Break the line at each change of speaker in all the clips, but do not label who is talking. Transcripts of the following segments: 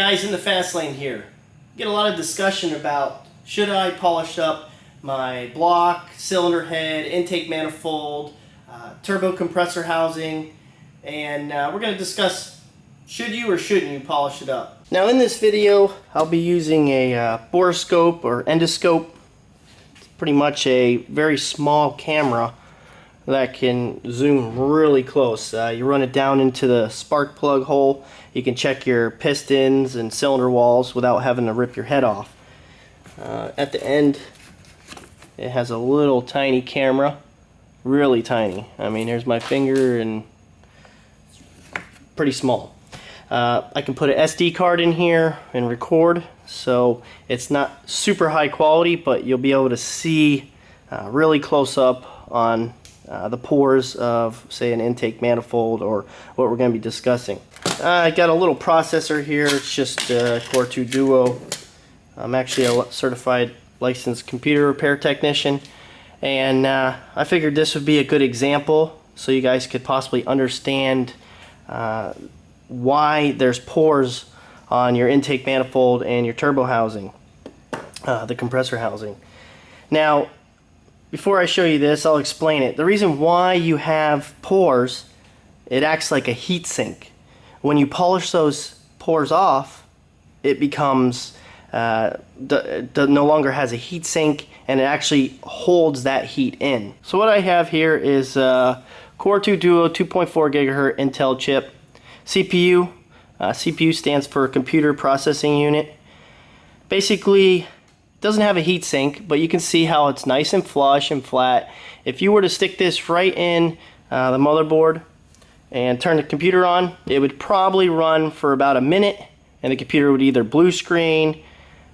guys, Nthefastlane here. Get a lot of discussion about should I polish up my block, cylinder head, intake manifold, turbo compressor housing, and we're going to discuss should you or shouldn't you polish it up. Now in this video I'll be using a Boroscope or Endoscope. It's pretty much a very small camera that can zoom really close. You run it down into the spark plug hole. You can check your pistons and cylinder walls without having to rip your head off. At the end it has a little tiny camera, really tiny. I mean, here's my finger and it's pretty small. I can put an SD card in here and record, so it's not super high quality, but you'll be able to see really close up on the pores of, say, an intake manifold or what we're going to be discussing. I got a little processor here. It's just a Core 2 Duo. I'm actually a certified licensed computer repair technician, and I figured this would be a good example so you guys could possibly understand why there's pores on your intake manifold and your turbo housing, the compressor housing. Now, before I show you this, I'll explain it. The reason why you have pores, it acts like a heat sink. When you polish those pores off, it becomes no longer has a heat sink, and it actually holds that heat in. So what I have here is a Core 2 Duo 2.4 gigahertz Intel chip. CPU. CPU stands for Computer Processing Unit. Basically, doesn't have a heat sink, but you can see how it's nice and flush and flat. If you were to stick this right in the motherboard and turn the computer on, it would probably run for about a minute, and the computer would either blue screen,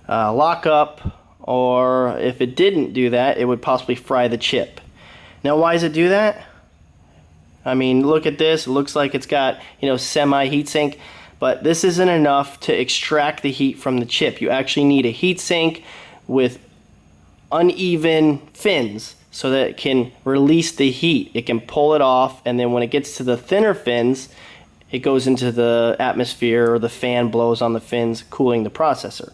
lock up, or if it didn't do that, it would possibly fry the chip. Now, why does it do that? I mean, look at this. It looks like it's got, semi heatsink, but this isn't enough to extract the heat from the chip. You actually need a heatsink with uneven fins so that it can release the heat. It can pull it off, and then when it gets to the thinner fins, it goes into the atmosphere, or the fan blows on the fins, cooling the processor.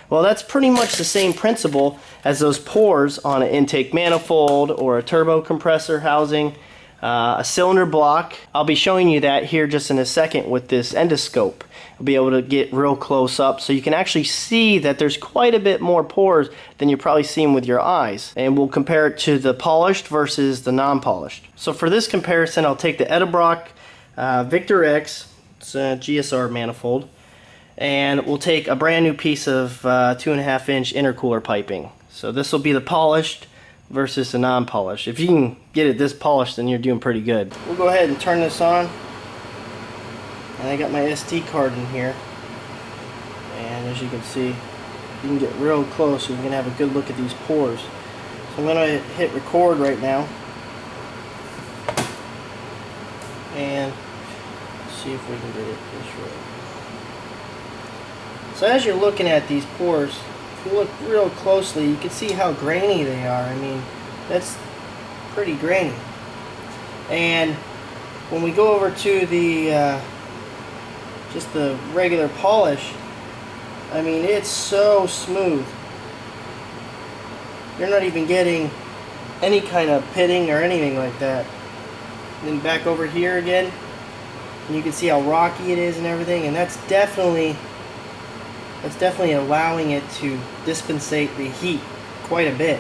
Well, that's pretty much the same principle as those pores on an intake manifold or a turbo compressor housing, a cylinder block. I'll be showing you that here just in a second with this endoscope. You'll be able to get real close up so you can actually see that there's quite a bit more pores than you're probably seeing with your eyes. And we'll compare it to the polished versus the non-polished. So for this comparison, I'll take the Edelbrock Victor X, it's a GSR manifold, and we'll take a brand new piece of 2.5 inch intercooler piping. So this will be the polished versus the non-polished. If you can get it this polished, then you're doing pretty good. We'll go ahead and turn this on. And I got my SD card in here. And as you can see, you can get real close. You can have a good look at these pores. So I'm going to hit record right now. And see if we can get it this right. So as you're looking at these pores, if you look real closely, you can see how grainy they are. I mean, that's pretty grainy. And when we go over to the just the regular polish, I mean, it's so smooth. You're not even getting any kind of pitting or anything like that. And then back over here again, and you can see how rocky it is and everything, and that's definitely allowing it to dissipate the heat quite a bit.